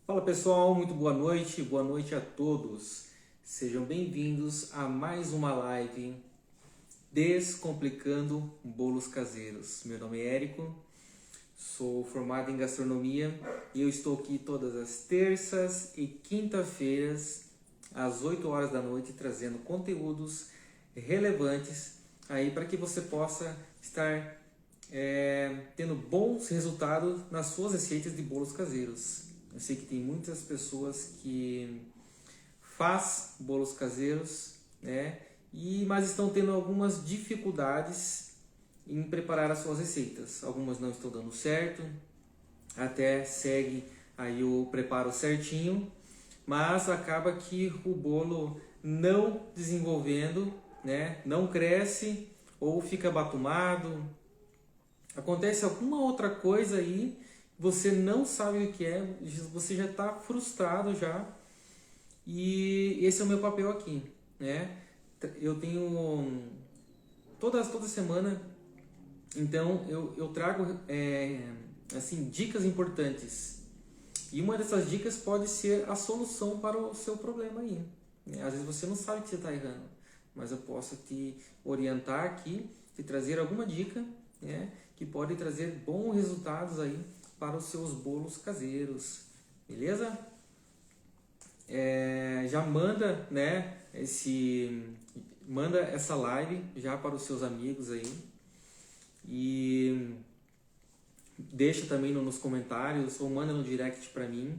Fala pessoal, muito boa noite a todos. Sejam bem-vindos a mais uma live Descomplicando Bolos Caseiros. Meu nome é Érico, sou formado em gastronomia e eu estou aqui todas as terças e quinta-feiras às 8 horas da noite trazendo conteúdos relevantes aí para que você possa estar tendo bons resultados nas suas receitas de bolos caseiros. Eu sei que tem muitas pessoas que faz bolos caseiros, né? Mas estão tendo algumas dificuldades em preparar as suas receitas. Algumas não estão dando certo, até segue aí o preparo certinho, mas acaba que o bolo não desenvolvendo, né? Não cresce ou fica batumado. Acontece alguma outra coisa aí, você não sabe o que é, você já está frustrado já. E esse é o meu papel aqui, né? Eu tenho toda semana, então eu trago assim dicas importantes. E uma dessas dicas pode ser a solução para o seu problema aí, né? Às vezes você não sabe que você está errando, mas eu posso te orientar aqui, te trazer alguma dica, né? Que pode trazer bons resultados aí para os seus bolos caseiros, beleza? Já manda, né, manda essa live já para os seus amigos aí e deixa também nos comentários ou manda no direct para mim,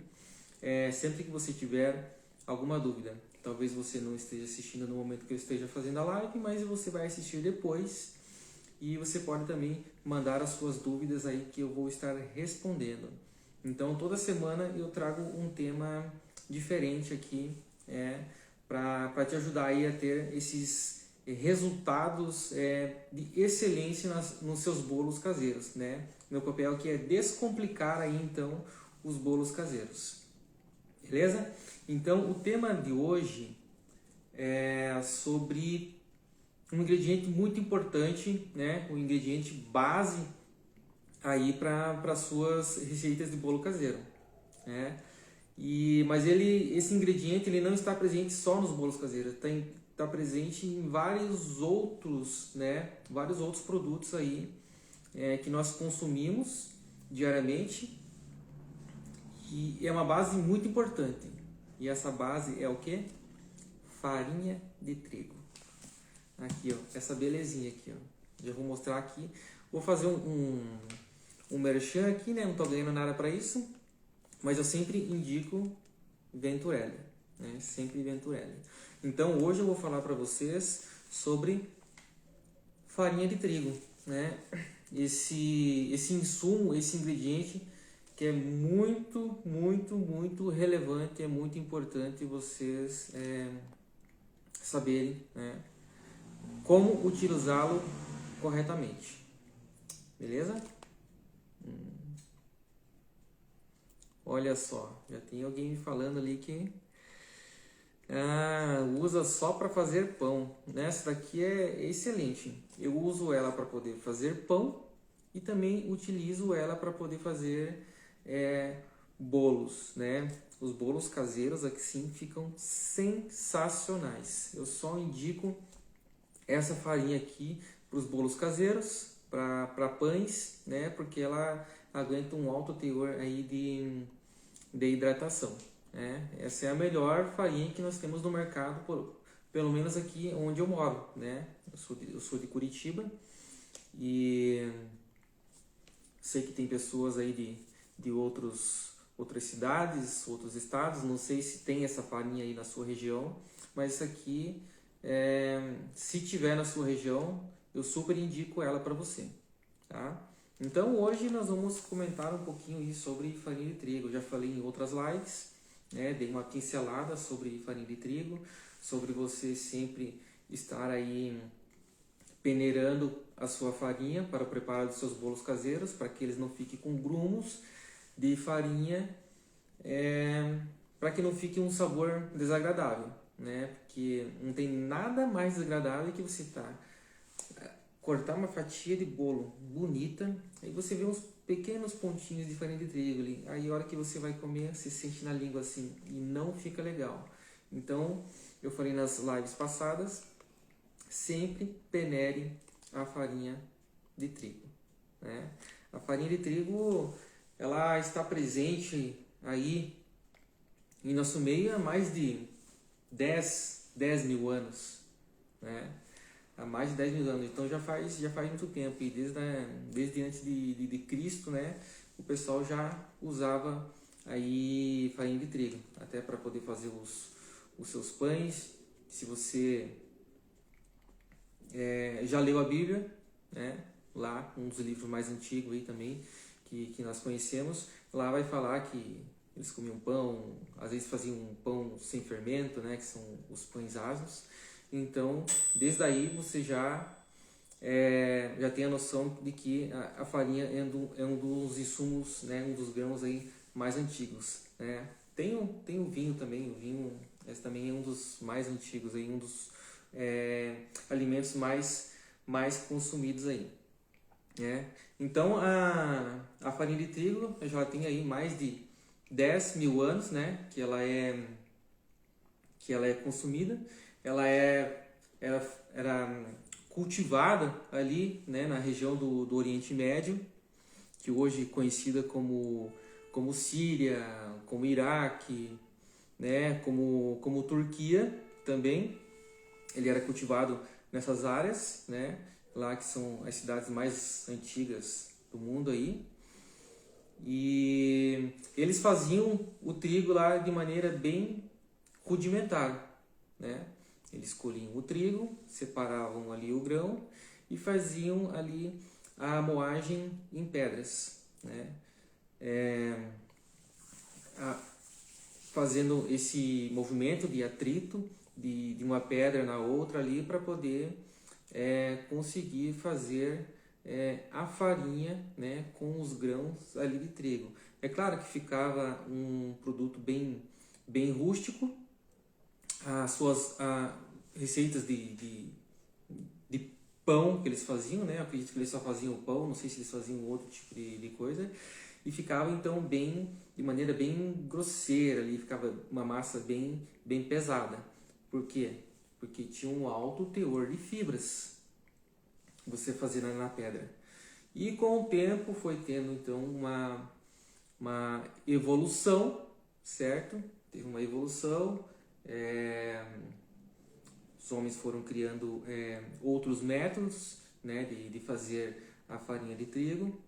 sempre que você tiver alguma dúvida. Talvez você não esteja assistindo no momento que eu esteja fazendo a live, mas você vai assistir depois e você pode também mandar as suas dúvidas aí que eu vou estar respondendo. Então toda semana eu trago um tema diferente aqui para te ajudar aí a ter esses resultados de excelência nos seus bolos caseiros, né? Meu papel aqui é descomplicar aí então os bolos caseiros, beleza? Então o tema de hoje é sobre um ingrediente muito importante, né? Um ingrediente base aí para suas receitas de bolo caseiro, né? Mas esse ingrediente ele não está presente só nos bolos caseiros, está presente em vários outros, né? Vários outros produtos aí que nós consumimos diariamente e é uma base muito importante. E essa base é o que? Farinha de trigo. Aqui, ó, essa belezinha aqui, ó. Já vou mostrar aqui. Vou fazer um merchan aqui, né? Não estou ganhando nada para isso, mas eu sempre indico Venturelli, né? Sempre Venturelli. Então hoje eu vou falar para vocês sobre farinha de trigo, né? Esse insumo, esse ingrediente que é muito, muito, muito relevante, é muito importante vocês saberem, né? Como utilizá-lo corretamente, beleza? Olha só, já tem alguém me falando ali que usa só para fazer pão. Essa daqui é excelente. Eu uso ela para poder fazer pão e também utilizo ela para poder fazer bolos, né? Os bolos caseiros aqui sim ficam sensacionais. Eu só indico essa farinha aqui para os bolos caseiros, para pães, né? Porque ela aguenta um alto teor aí de hidratação, né? Essa é a melhor farinha que nós temos no mercado, pelo menos aqui onde eu moro, né? Eu sou de Curitiba e sei que tem pessoas aí de outras cidades, outros estados, não sei se tem essa farinha aí na sua região, mas isso aqui, se tiver na sua região, eu super indico ela para você, tá? Então hoje nós vamos comentar um pouquinho sobre farinha de trigo. Eu já falei em outras lives, né? Dei uma pincelada sobre farinha de trigo, sobre você sempre estar aí peneirando a sua farinha para o preparo dos seus bolos caseiros, para que eles não fiquem com grumos de farinha, para que não fique um sabor desagradável, né? Porque não tem nada mais desagradável que você cortar uma fatia de bolo bonita, aí você vê uns pequenos pontinhos de farinha de trigo ali. Aí a hora que você vai comer, você sente na língua assim e não fica legal. Então, eu falei nas lives passadas, sempre peneire a farinha de trigo, né? A farinha de trigo, ela está presente aí em nosso meio há mais de 10 mil anos, né? Há mais de 10 mil anos, então já faz muito tempo, e desde antes de Cristo, né, o pessoal já usava aí farinha de trigo, até para poder fazer os seus pães. Se você já leu a Bíblia, né, lá, um dos livros mais antigos aí também, que nós conhecemos, lá vai falar que eles comiam pão, às vezes faziam um pão sem fermento, né, que são os pães asmos. Então, desde aí você já tem a noção de que a farinha é um dos insumos, né, um dos grãos aí mais antigos, né? Tem o vinho também, o vinho esse também é um dos mais antigos aí, um dos alimentos mais consumidos aí, né? Então a farinha de trigo já tem aí mais de 10 mil anos, né, que ela é consumida. Ela era cultivada ali, né, na região do Oriente Médio, que hoje é conhecida como Síria, como Iraque, né, como Turquia também. Ele era cultivado nessas áreas, né, lá que são as cidades mais antigas do mundo aí. E eles faziam o trigo lá de maneira bem rudimentar, né? Eles colhiam o trigo, separavam ali o grão e faziam ali a moagem em pedras, né? Fazendo esse movimento de atrito de uma pedra na outra ali para poder conseguir fazer a farinha, né, com os grãos ali de trigo. É claro que ficava um produto bem rústico. As suas receitas de pão que eles faziam, né? Eu acredito que eles só faziam o pão, não sei se eles faziam outro tipo de coisa. E ficava então de maneira bem grosseira ali, ficava uma massa bem pesada. Por quê? Porque tinha um alto teor de fibras você fazendo na pedra. E com o tempo foi tendo então uma evolução, certo? Teve uma evolução. Os homens foram criando outros métodos, né, de fazer a farinha de trigo,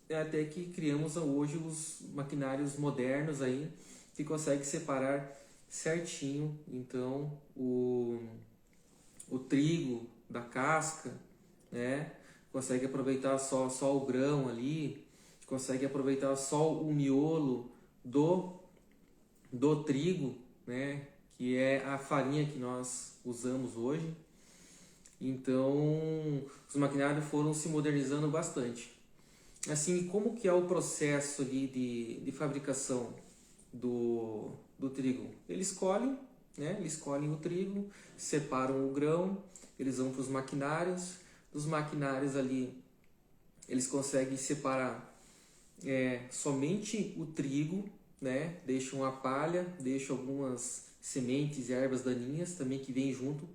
até que criamos hoje os maquinários modernos aí que conseguem separar certinho então o trigo da casca, né? Consegue aproveitar só o grão ali, consegue aproveitar só o miolo do trigo, né? Que é a farinha que nós usamos hoje. Então, os maquinários foram se modernizando bastante. Assim, como que é o processo ali de fabricação do trigo? Eles colhem, né? Eles colhem o trigo, separam o grão, eles vão para os maquinários. Dos maquinários ali, eles conseguem separar somente o trigo, né? Deixam a palha, deixam algumas sementes e ervas daninhas também que vêm junto.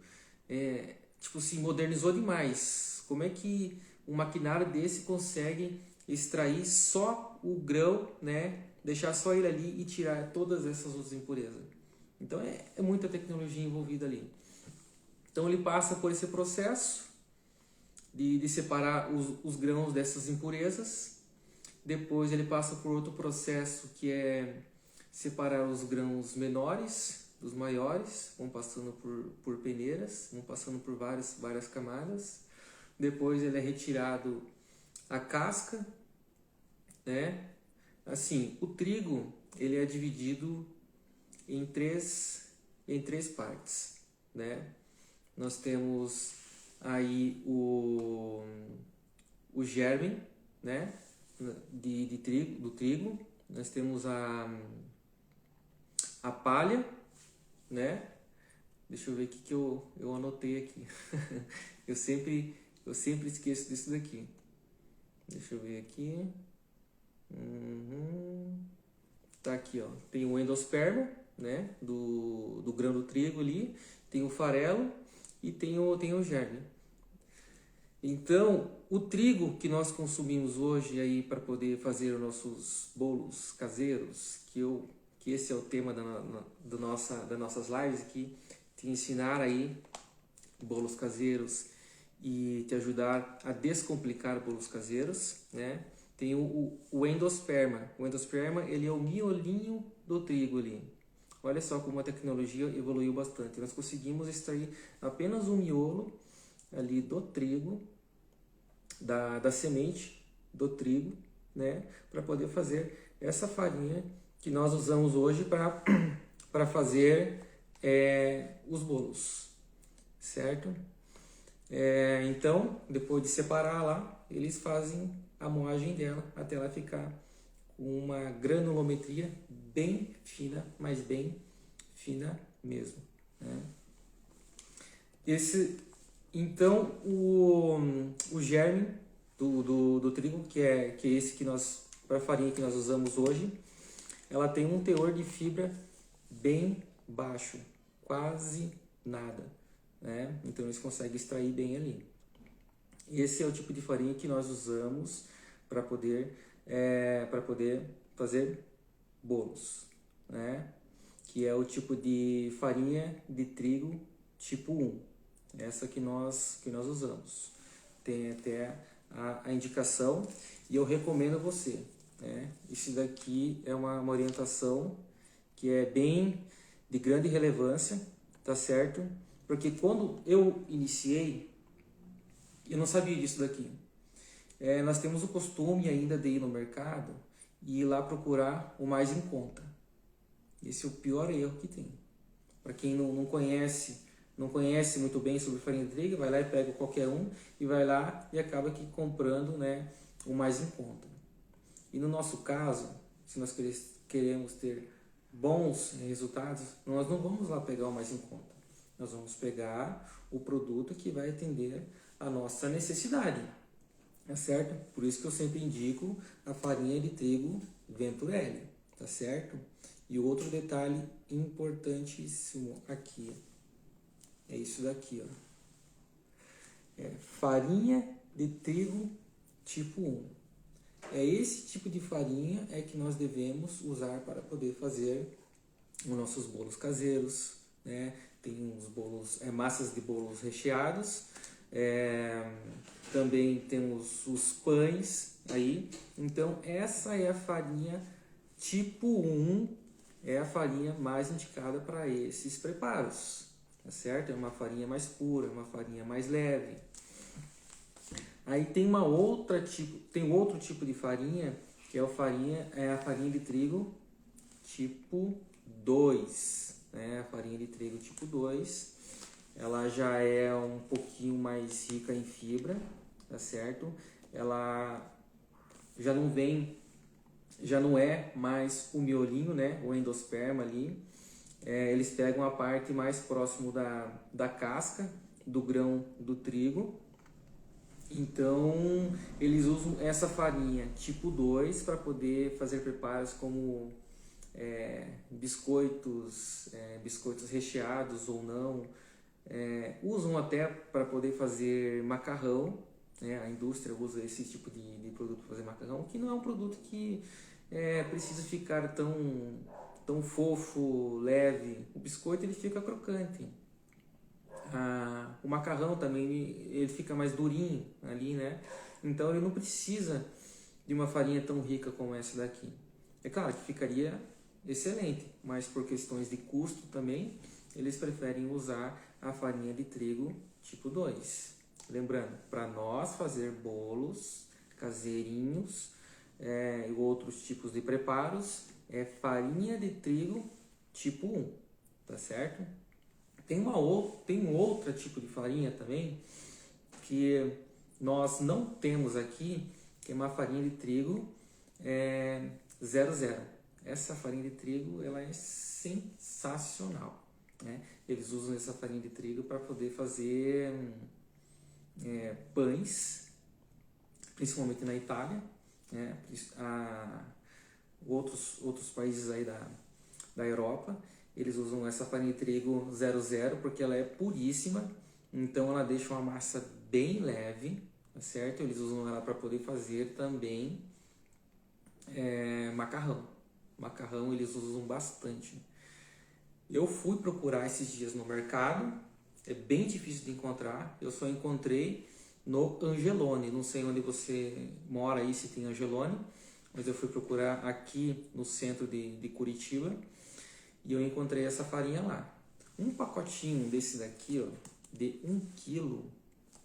Tipo, se modernizou demais. Como é que um maquinário desse consegue extrair só o grão, né? Deixar só ele ali e tirar todas essas outras impurezas? Então é muita tecnologia envolvida ali. Então ele passa por esse processo de separar os grãos dessas impurezas. Depois ele passa por outro processo que é separar os grãos menores dos maiores, vão passando por peneiras, vão passando por várias camadas. Depois ele é retirado a casca, né? Assim, o trigo ele é dividido em três partes, né? Nós temos aí o germe, né? Do trigo. Nós temos a palha, né? Deixa eu ver o que eu anotei aqui. eu sempre esqueço disso daqui. Deixa eu ver aqui. Tá aqui, ó. Tem o endosperma, né? Do grão do trigo ali. Tem o farelo e tem o germe. Então, o trigo que nós consumimos hoje aí para poder fazer os nossos bolos caseiros, que esse é o tema das nossas lives aqui, te ensinar aí bolos caseiros e te ajudar a descomplicar bolos caseiros, né? Tem o endosperma. O endosperma, ele é o miolinho do trigo ali. Olha só como a tecnologia evoluiu bastante. Nós conseguimos extrair apenas o miolo ali do trigo, da semente do trigo, né? Para poder fazer essa farinha que nós usamos hoje para fazer os bolos, certo? Então, depois de separar lá, eles fazem a moagem dela até ela ficar com uma granulometria bem fina, mas bem fina mesmo, né? Então, o germe do trigo, que é esse que nós, para a farinha que nós usamos hoje, ela tem um teor de fibra bem baixo, quase nada, né? Então eles conseguem extrair bem ali. Esse é o tipo de farinha que nós usamos para poder fazer bolos, né? Que é o tipo de farinha de trigo tipo 1, essa que nós usamos. Tem até a indicação e eu recomendo a você, né? Isso daqui é uma orientação que é bem de grande relevância, tá certo? Porque quando eu iniciei, eu não sabia disso daqui. Nós temos o costume ainda de ir no mercado e ir lá procurar o mais em conta. Esse é o pior erro que tem. Para quem não conhece muito bem sobre farinha de trigo, vai lá e pega qualquer um e vai lá e acaba aqui comprando, né, o mais em conta. E no nosso caso, se nós queremos ter bons resultados, nós não vamos lá pegar o mais em conta. Nós vamos pegar o produto que vai atender a nossa necessidade, tá certo? Por isso que eu sempre indico a farinha de trigo Venturelli, tá certo? E outro detalhe importantíssimo aqui, é isso daqui, ó. Farinha de trigo tipo 1. Esse tipo de farinha que nós devemos usar para poder fazer os nossos bolos caseiros, né? Tem uns bolos, massas de bolos recheados, também temos os pães aí. Então essa é a farinha tipo 1, é a farinha mais indicada para esses preparos, tá certo? É uma farinha mais pura, uma farinha mais leve. Aí tem outro tipo de farinha, que é a farinha de trigo tipo 2, né? A farinha de trigo tipo 2, ela já é um pouquinho mais rica em fibra, tá certo? Ela já não é mais o miolinho, né? O endosperma ali. Eles pegam a parte mais próximo da casca do grão do trigo. Então, eles usam essa farinha tipo 2 para poder fazer preparos como biscoitos recheados ou não. Usam até para poder fazer macarrão, né? A indústria usa esse tipo de produto para fazer macarrão, que não é um produto que precisa ficar tão fofo, leve. O biscoito ele fica crocante. O macarrão também ele fica mais durinho ali, né? Então ele não precisa de uma farinha tão rica como essa daqui. É claro que ficaria excelente, mas por questões de custo também, eles preferem usar a farinha de trigo tipo 2. Lembrando, para nós fazer bolos caseirinhos e outros tipos de preparos, é farinha de trigo tipo 1, tá certo? Tem um outro tipo de farinha também que nós não temos aqui, que é uma farinha de trigo 00. Essa farinha de trigo ela é sensacional, né? Eles usam essa farinha de trigo para poder fazer pães, principalmente na Itália, né? Outros países aí da Europa, eles usam essa farinha de trigo 00 porque ela é puríssima, então ela deixa uma massa bem leve, tá certo? Eles usam ela para poder fazer também macarrão. Macarrão eles usam bastante. Eu fui procurar esses dias no mercado, é bem difícil de encontrar, eu só encontrei no Angelone, não sei onde você mora aí, se tem Angelone, mas eu fui procurar aqui no centro de Curitiba e eu encontrei essa farinha lá. Um pacotinho desse daqui, ó, de 1 quilo,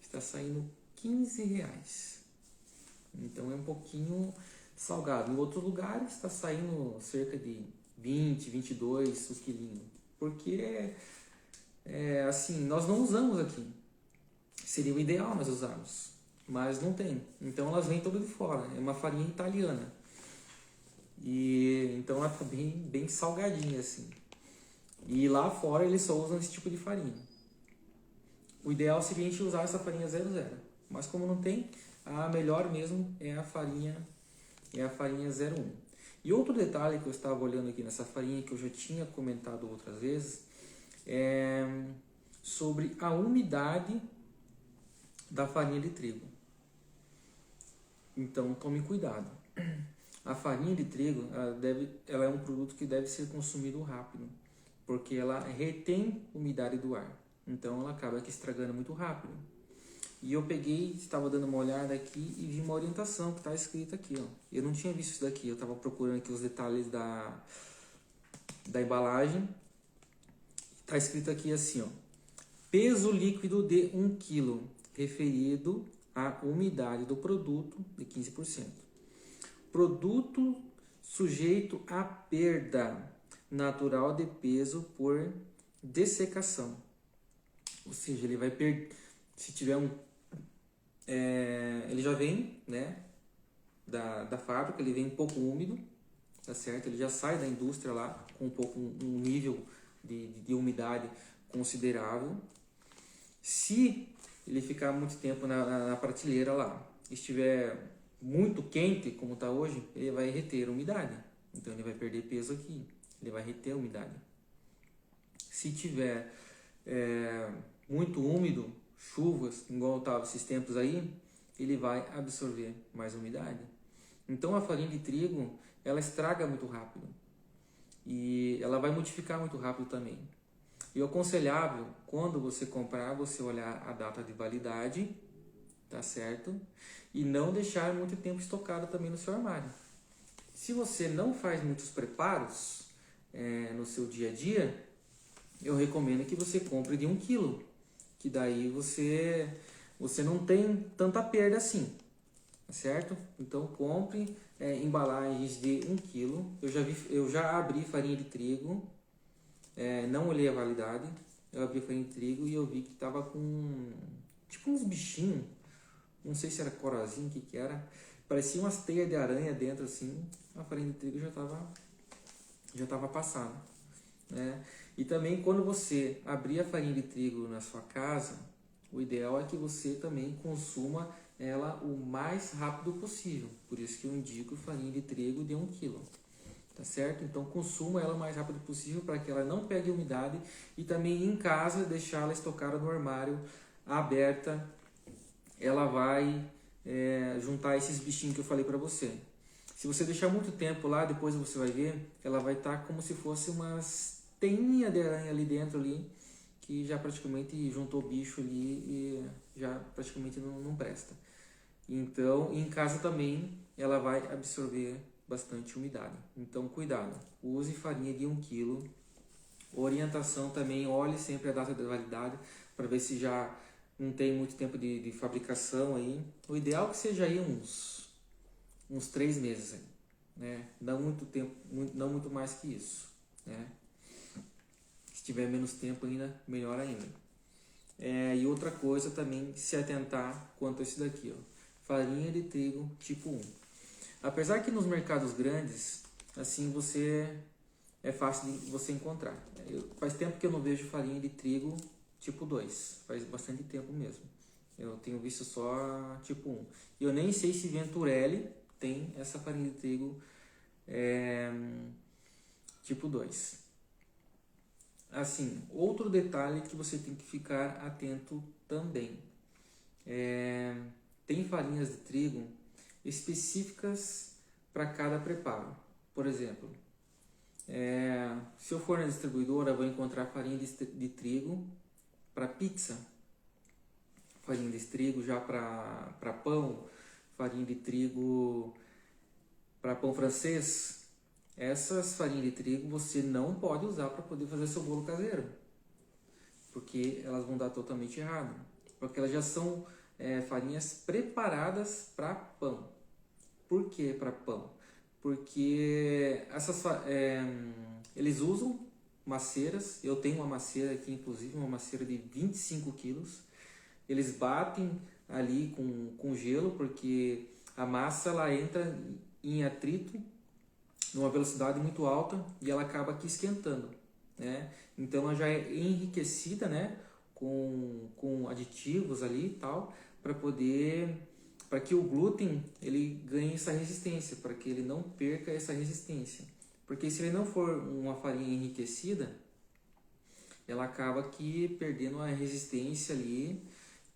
está saindo R$ 15. Então é um pouquinho salgado. Em outros lugares está saindo cerca de 20, 22 o quilinho. Porque assim, nós não usamos aqui. Seria o ideal nós usarmos, mas não tem. Então elas vêm todas de fora. É uma farinha italiana. E então ela tá bem salgadinha assim. E lá fora eles só usam esse tipo de farinha. O ideal seria a gente usar essa farinha 00. Mas como não tem, a melhor mesmo é a farinha 01. E outro detalhe que eu estava olhando aqui nessa farinha, que eu já tinha comentado outras vezes, é sobre a umidade da farinha de trigo. Então tome cuidado. A farinha de trigo, ela é um produto que deve ser consumido rápido, porque ela retém umidade do ar. Então ela acaba aqui estragando muito rápido. E eu estava dando uma olhada aqui e vi uma orientação que está escrita aqui, ó. Eu não tinha visto isso daqui, eu estava procurando aqui os detalhes da embalagem. Está escrito aqui assim, ó. Peso líquido de 1 kg, referido à umidade do produto de 15%. Produto sujeito à perda natural de peso por dessecação. Ou seja, ele vai perder, se tiver ele já vem, né, da fábrica, ele vem um pouco úmido, tá certo? Ele já sai da indústria lá com um nível de umidade considerável. Se ele ficar muito tempo na prateleira lá, estiver muito quente, como está hoje, ele vai reter umidade. Então ele vai perder peso aqui, ele vai reter umidade. Se tiver muito úmido, chuvas, igual estava esses tempos aí, ele vai absorver mais umidade. Então a farinha de trigo, ela estraga muito rápido e ela vai modificar muito rápido também. E o aconselhável, quando você comprar, você olhar a data de validade, tá certo? E não deixar muito tempo estocado também no seu armário. Se você não faz muitos preparos no seu dia a dia, eu recomendo que você compre de 1 quilo, que daí você não tem tanta perda assim, tá certo? Então compre embalagens de 1 quilo. Eu já abri farinha de trigo, não olhei a validade, eu abri farinha de trigo e eu vi que estava com tipo uns bichinhos, não sei se era corozinho, o que era, parecia umas teias de aranha dentro assim. A farinha de trigo já estava passada, né? E também quando você abrir a farinha de trigo na sua casa, o ideal é que você também consuma ela o mais rápido possível. Por isso que eu indico farinha de trigo de 1 kg. Tá certo? Então consuma ela o mais rápido possível para que ela não pegue umidade e também em casa deixá-la estocada no armário aberta. Ela vai juntar esses bichinhos que eu falei para você. Se você deixar muito tempo lá, depois você vai ver, ela vai estar como se fosse umas teinha de aranha ali dentro ali, que já praticamente juntou bicho ali e já praticamente não presta. Então, em casa também ela vai absorver bastante umidade. Então, cuidado. Use farinha de 1 kg. Orientação também, olhe sempre a data de validade para ver se já não tem muito tempo de fabricação aí. O ideal é que seja aí uns 3 meses aí, né? Não muito tempo, não muito mais que isso, né? Se tiver menos tempo ainda, melhor ainda. E outra coisa também, se atentar quanto a isso daqui, ó, farinha de trigo tipo 1. Apesar que nos mercados grandes, assim é fácil de você encontrar. Faz tempo que eu não vejo farinha de trigo tipo 2, faz bastante tempo mesmo. Eu tenho visto só tipo 1. Eu nem sei se Venturelli tem essa farinha de trigo tipo 2. Assim, outro detalhe que você tem que ficar atento também. Tem farinhas de trigo específicas para cada preparo. Por exemplo, se eu for na distribuidora, eu vou encontrar farinha de trigo para pizza, farinha de trigo já para pão, farinha de trigo para pão francês. Essas farinhas de trigo você não pode usar para poder fazer seu bolo caseiro, porque elas vão dar totalmente errado, porque elas já são farinhas preparadas para pão. Por que para pão? Porque eles usam maceiras. Eu tenho uma maceira aqui, inclusive uma maceira de 25 quilos. Eles batem ali com gelo, porque a massa ela entra em atrito numa velocidade muito alta e ela acaba aqui esquentando, né? Então ela já é enriquecida, né, com aditivos ali e tal, para que o glúten ele ganhe essa resistência, para que ele não perca essa resistência. Porque se ele não for uma farinha enriquecida, ela acaba aqui perdendo a resistência ali.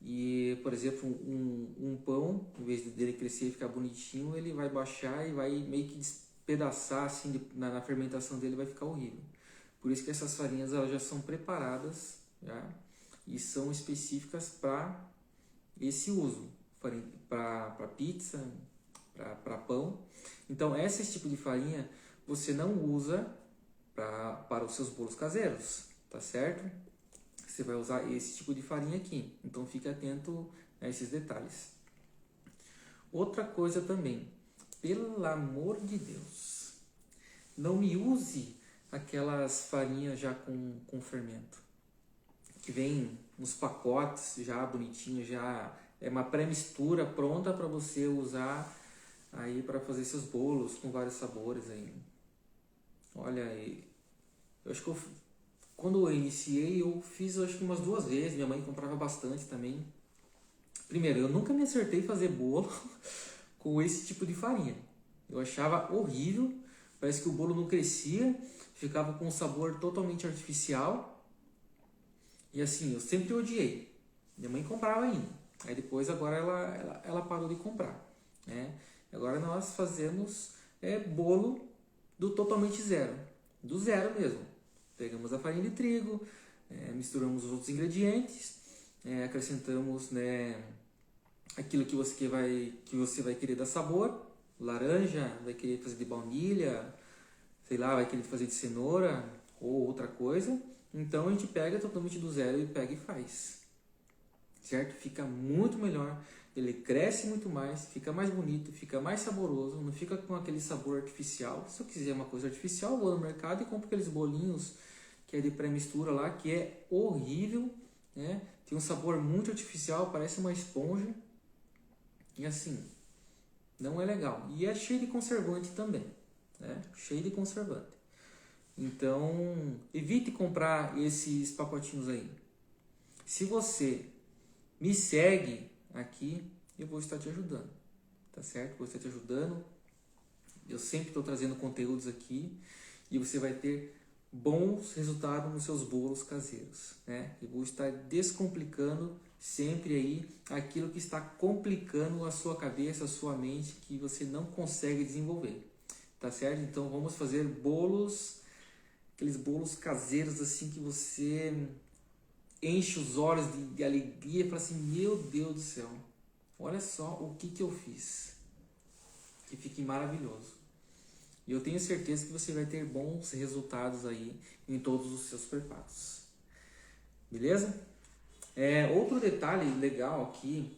E, por exemplo, um pão, em vez dele crescer e ficar bonitinho, ele vai baixar e vai meio que despedaçar assim, na fermentação dele, vai ficar horrível. Por isso que essas farinhas elas já são preparadas já, e são específicas para esse uso, para pizza, para pão. Então, esse tipo de farinha você não usa para os seus bolos caseiros, tá certo? Você vai usar esse tipo de farinha aqui, então fique atento a esses detalhes. Outra coisa também, pelo amor de Deus, não me use aquelas farinhas já com fermento, que vem nos pacotes já bonitinho, já é uma pré-mistura pronta para você usar aí para fazer seus bolos com vários sabores aí. Olha aí, eu acho que quando eu iniciei, eu fiz acho que umas 2 vezes. Minha mãe comprava bastante também. Primeiro, eu nunca me acertei em fazer bolo com esse tipo de farinha. Eu achava horrível. Parece que o bolo não crescia. Ficava com um sabor totalmente artificial. E assim, eu sempre odiei. Minha mãe comprava ainda. Aí depois, agora ela parou de comprar, né? Agora nós fazemos bolo do totalmente zero. Do zero mesmo. Pegamos a farinha de trigo, misturamos os outros ingredientes, acrescentamos, né, aquilo que você vai querer dar sabor. Laranja, vai querer fazer de baunilha, sei lá, vai querer fazer de cenoura ou outra coisa. Então a gente pega totalmente do zero e pega e faz. Certo? Fica muito melhor, ele cresce muito mais, fica mais bonito, fica mais saboroso, não fica com aquele sabor artificial. Se eu quiser uma coisa artificial, eu vou no mercado e compro aqueles bolinhos que é de pré-mistura lá, que é horrível, né? Tem um sabor muito artificial, parece uma esponja. E assim, não é legal. E é cheio de conservante também, né? Cheio de conservante. Então, evite comprar esses pacotinhos aí. Se você me segue aqui, eu vou estar te ajudando, tá certo? Vou estar te ajudando. Eu sempre estou trazendo conteúdos aqui e você vai ter bons resultados nos seus bolos caseiros, né? Eu vou estar descomplicando sempre aí aquilo que está complicando a sua cabeça, a sua mente, que você não consegue desenvolver, tá certo? Então vamos fazer bolos, aqueles bolos caseiros assim que você enche os olhos de alegria e fala assim, meu Deus do céu, olha só o que eu fiz, que fique maravilhoso. E eu tenho certeza que você vai ter bons resultados aí em todos os seus preparos. Beleza? Outro detalhe legal aqui,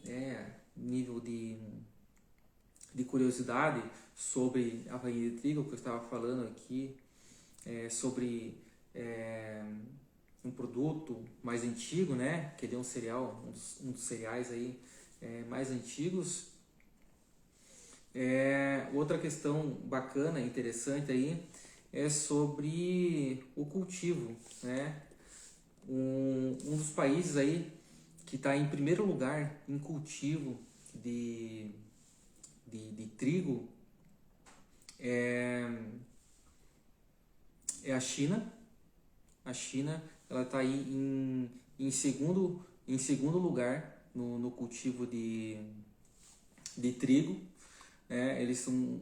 nível de curiosidade sobre a farinha de trigo, que eu estava falando aqui, sobre um produto mais antigo, né? Que ele é um cereal, um dos cereais aí mais antigos. Outra questão bacana, interessante aí, é sobre o cultivo, né? Um dos países aí que está em primeiro lugar em cultivo de trigo é, é a China. A China, ela está aí em segundo lugar no cultivo de trigo. Né? Eles são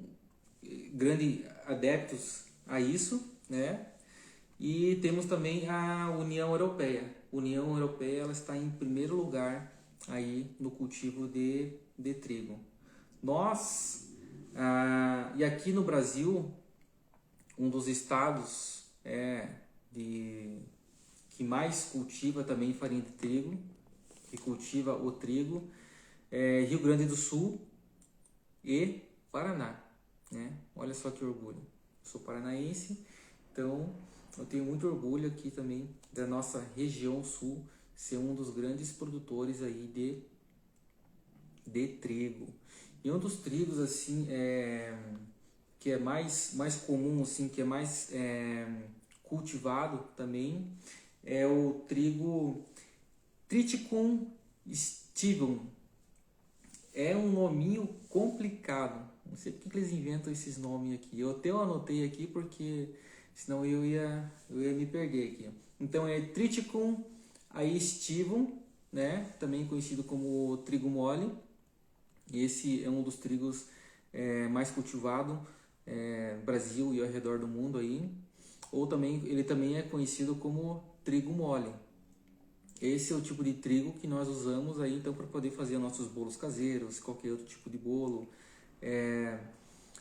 grandes adeptos a isso, né? E temos também a União Europeia. A União Europeia, ela está em primeiro lugar aí no cultivo de trigo. Nós, e aqui no Brasil, um dos estados que mais cultiva também farinha de trigo, que cultiva o trigo, é Rio Grande do Sul e Paraná, né? Olha só que orgulho. Sou paranaense, então eu tenho muito orgulho aqui também da nossa região sul ser um dos grandes produtores aí de trigo. E um dos trigos assim que é mais comum, assim, que é mais cultivado também é o trigo Triticum stivum. É um nominho complicado. Não sei porque que eles inventam esses nomes aqui. Eu até anotei aqui porque senão eu ia me perder aqui. Então é Triticum aestivum, né? Também conhecido como trigo mole. Esse é um dos trigos mais cultivado no Brasil e ao redor do mundo aí. Ou também ele também é conhecido como trigo mole. Esse é o tipo de trigo que nós usamos aí então para poder fazer nossos bolos caseiros, qualquer outro tipo de bolo.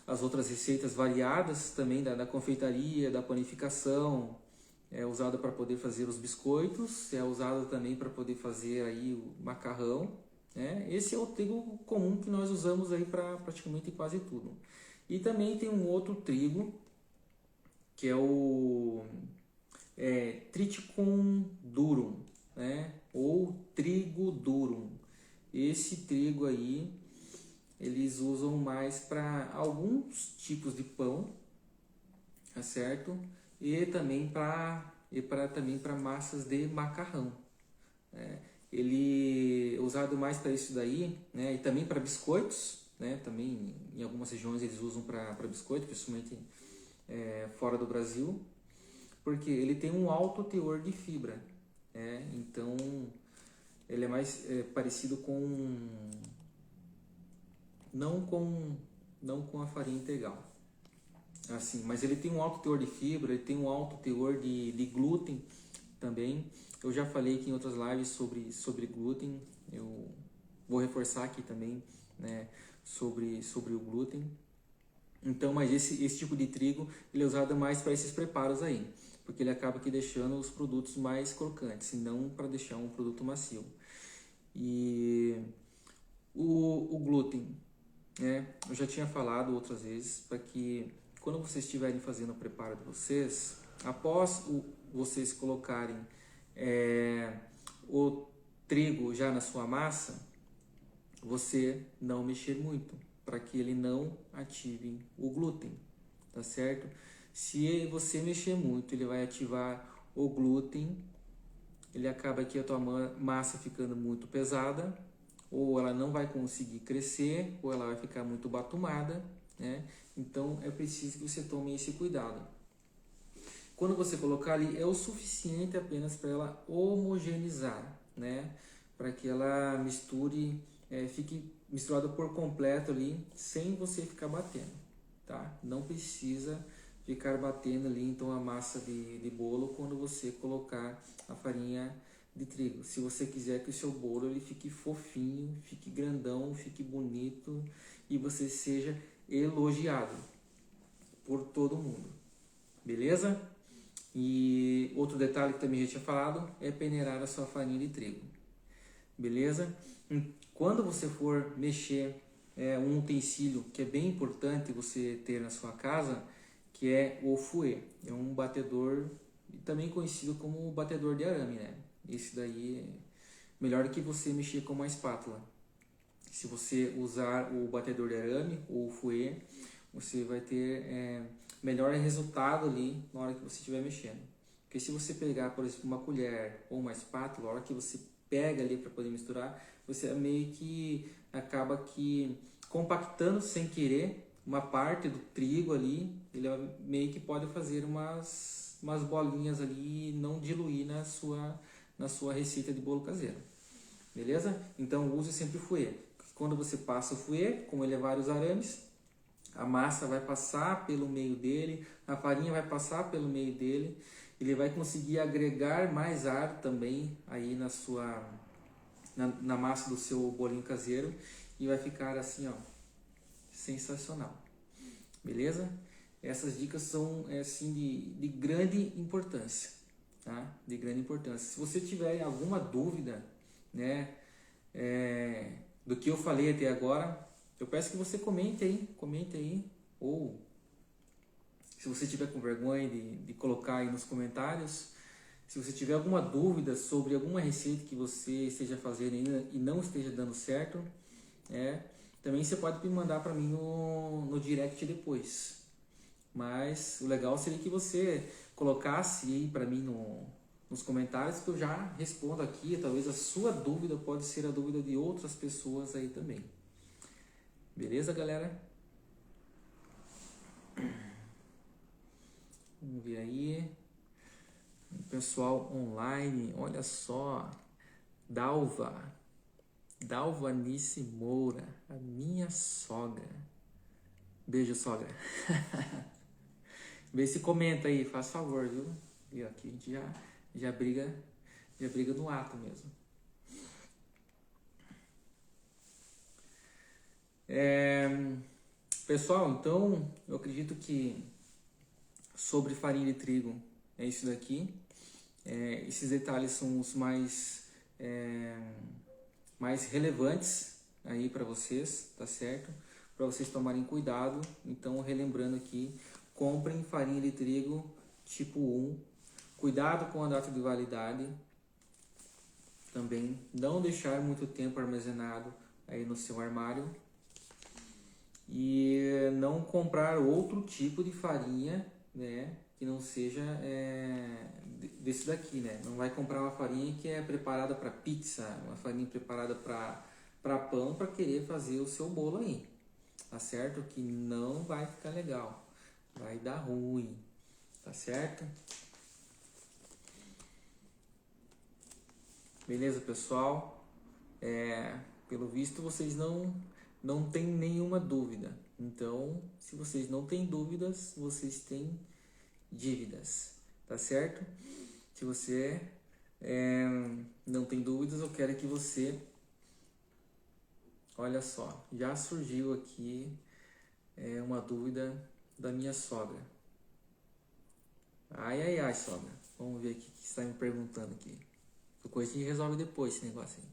As outras receitas variadas também da confeitaria, da panificação, é usado para poder fazer os biscoitos, é usado também para poder fazer aí o macarrão. Né? Esse é o trigo comum que nós usamos aí para praticamente quase tudo. E também tem um outro trigo que é o Triticum durum, né? Ou trigo durum. Esse trigo aí eles usam mais para alguns tipos de pão, tá certo? E também para massas de macarrão. Né? Ele é usado mais para isso daí, né? E também para biscoitos, né? Também em algumas regiões eles usam para biscoito, principalmente fora do Brasil, porque ele tem um alto teor de fibra, né? Então ele é mais parecido com não com a farinha integral, assim, mas ele tem um alto teor de fibra, ele tem um alto teor de glúten também. Eu já falei aqui em outras lives sobre glúten, eu vou reforçar aqui também, né, sobre o glúten. Então, mas esse tipo de trigo ele é usado mais para esses preparos aí, porque ele acaba aqui deixando os produtos mais crocantes, e não para deixar um produto macio. E o glúten, né? Eu já tinha falado outras vezes para que quando vocês estiverem fazendo o preparo de vocês, após vocês colocarem o trigo já na sua massa, você não mexer muito, para que ele não ative o glúten, tá certo? Se você mexer muito, ele vai ativar o glúten, ele acaba aqui a tua massa ficando muito pesada, ou ela não vai conseguir crescer, ou ela vai ficar muito batumada, né? Então é preciso que você tome esse cuidado. Quando você colocar ali, é o suficiente apenas para ela homogeneizar, né? Para que ela misture, fique misturado por completo ali, sem você ficar batendo, tá? Não precisa ficar batendo ali então a massa de bolo quando você colocar a farinha de trigo. Se você quiser que o seu bolo ele fique fofinho, fique grandão, fique bonito e você seja elogiado por todo mundo, beleza? E outro detalhe que também já tinha falado é peneirar a sua farinha de trigo, beleza? Quando você for mexer um utensílio que é bem importante você ter na sua casa, que é o fouet, é um batedor também conhecido como batedor de arame, né? Esse daí é melhor do que você mexer com uma espátula. Se você usar o batedor de arame ou o fouet, você vai ter melhor resultado ali na hora que você estiver mexendo. Porque se você pegar, por exemplo, uma colher ou uma espátula, a hora que você pega ali para poder misturar, você meio que acaba que compactando sem querer uma parte do trigo ali, ele meio que pode fazer umas bolinhas ali e não diluir na sua receita de bolo caseiro. Beleza? Então use sempre o fouet. Quando você passa o fouet, como ele é vários arames, a massa vai passar pelo meio dele, a farinha vai passar pelo meio dele, ele vai conseguir agregar mais ar também aí na massa do seu bolinho caseiro e vai ficar assim, ó, sensacional. Beleza? Essas dicas são assim de grande importância, tá? De grande importância. Se você tiver alguma dúvida, né, do que eu falei até agora, eu peço que você comente aí, ou se você tiver com vergonha de colocar aí nos comentários, se você tiver alguma dúvida sobre alguma receita que você esteja fazendo ainda e não esteja dando certo, também você pode me mandar para mim no direct depois. Mas o legal seria que você colocasse aí para mim nos comentários, que eu já respondo aqui. Talvez a sua dúvida pode ser a dúvida de outras pessoas aí também. Beleza, galera? Vamos ver aí. O pessoal online, olha só. Dalva Nice Moura, a minha sogra. Beijo, sogra. Vê se comenta aí, faz favor, viu? E aqui a gente já briga no ato mesmo. Pessoal, então eu acredito que sobre farinha de trigo é isso daqui. Esses detalhes são os mais relevantes aí para vocês, tá certo? Para vocês tomarem cuidado. Então, relembrando aqui, comprem farinha de trigo tipo 1. Cuidado com a data de validade. Também não deixar muito tempo armazenado aí no seu armário. E não comprar outro tipo de farinha, né, que não seja desse daqui, né? Não vai comprar uma farinha que é preparada para pizza, uma farinha preparada para pão, para querer fazer o seu bolo aí, tá certo? Que não vai ficar legal, vai dar ruim, tá certo? Beleza, pessoal? Pelo visto vocês não têm nenhuma dúvida. Então, se vocês não têm dúvidas, vocês têm dívidas, tá certo? Se você não tem dúvidas, eu quero que você, olha só, já surgiu aqui uma dúvida da minha sogra. Ai, sogra. Vamos ver aqui o que você está me perguntando aqui. Depois a gente resolve depois esse negócio aí.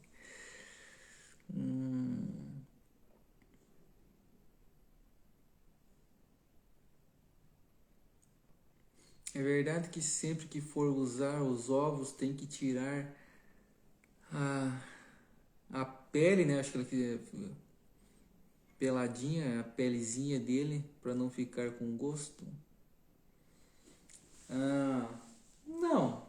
É verdade que sempre que for usar os ovos tem que tirar a pele, né? Acho que ela queria peladinha, a pelezinha dele, para não ficar com gosto. Não.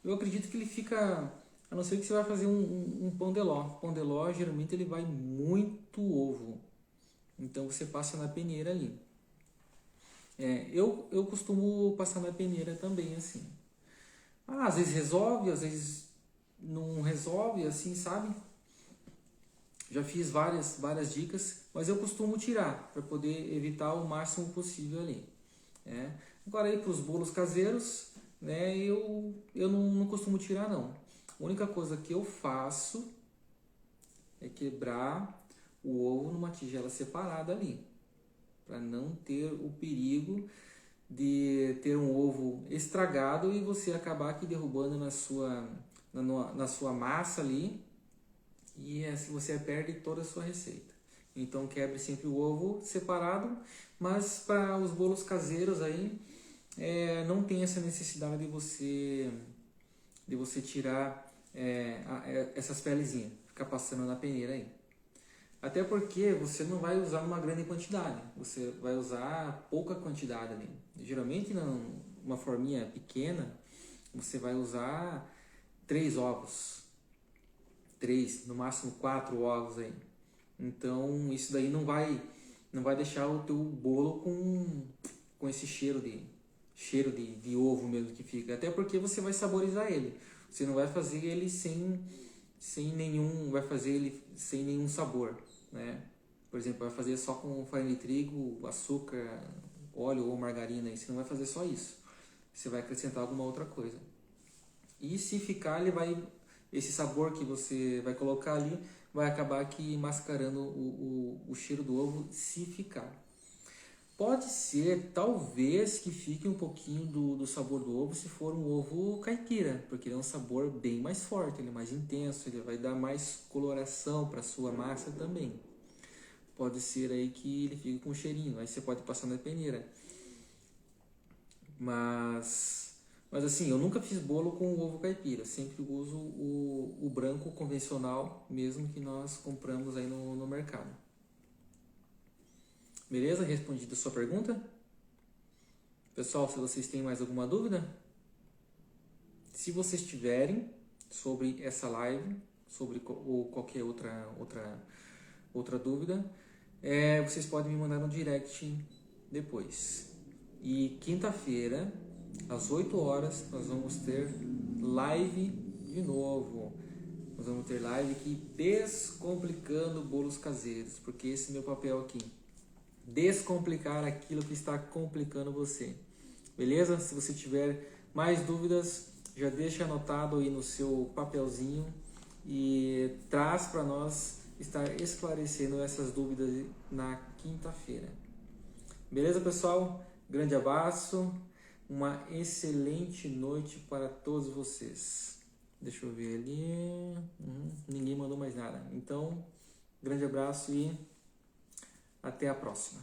Eu acredito que ele fica, a não ser que você vai fazer um pão de ló. Pão de ló, geralmente ele vai muito ovo. Então você passa na peneira ali. Eu costumo passar na peneira também, assim. Às vezes resolve, às vezes não resolve, assim, sabe? Já fiz várias dicas, mas eu costumo tirar para poder evitar o máximo possível ali. Agora aí para os bolos caseiros, né, eu não costumo tirar não. A única coisa que eu faço é quebrar o ovo numa tigela separada ali, para não ter o perigo de ter um ovo estragado e você acabar aqui derrubando na sua massa ali, e assim você perde toda a sua receita. Então quebre sempre o ovo separado, mas para os bolos caseiros aí não tem essa necessidade de você tirar essas pelezinhas, ficar passando na peneira aí. Até porque você não vai usar uma grande quantidade, você vai usar pouca quantidade ali. Geralmente numa forminha pequena, você vai usar 3 ovos. 3, no máximo 4 ovos aí. Então isso daí não vai não vai deixar o teu bolo com esse cheiro de ovo mesmo que fica. Até porque você vai saborizar ele. Você não vai fazer ele sem nenhum sabor, né? Por exemplo, vai fazer só com farinha de trigo, açúcar, óleo ou margarina. E você não vai fazer só isso. Você vai acrescentar alguma outra coisa. E se ficar, esse sabor que você vai colocar ali vai acabar aqui mascarando o cheiro do ovo se ficar. Pode ser, talvez, que fique um pouquinho do sabor do ovo se for um ovo caipira, porque ele é um sabor bem mais forte, ele é mais intenso, ele vai dar mais coloração para sua massa também. Pode ser aí que ele fique com cheirinho, aí você pode passar na peneira. Mas assim, eu nunca fiz bolo com ovo caipira, sempre uso o branco convencional, mesmo que nós compramos aí no mercado. Beleza? Respondido a sua pergunta? Pessoal, se vocês têm mais alguma dúvida, se vocês tiverem sobre essa live, sobre ou qualquer outra dúvida, vocês podem me mandar no direct depois. E quinta-feira, às 8 horas, nós vamos ter live de novo. Nós vamos ter live aqui descomplicando bolos caseiros, porque esse é meu papel aqui. Descomplicar aquilo que está complicando você. Beleza? Se você tiver mais dúvidas, já deixa anotado aí no seu papelzinho e traz para nós estar esclarecendo essas dúvidas na quinta-feira. Beleza, pessoal? Grande abraço, uma excelente noite para todos vocês. Deixa eu ver ali. Ninguém mandou mais nada. Então, grande abraço e até a próxima.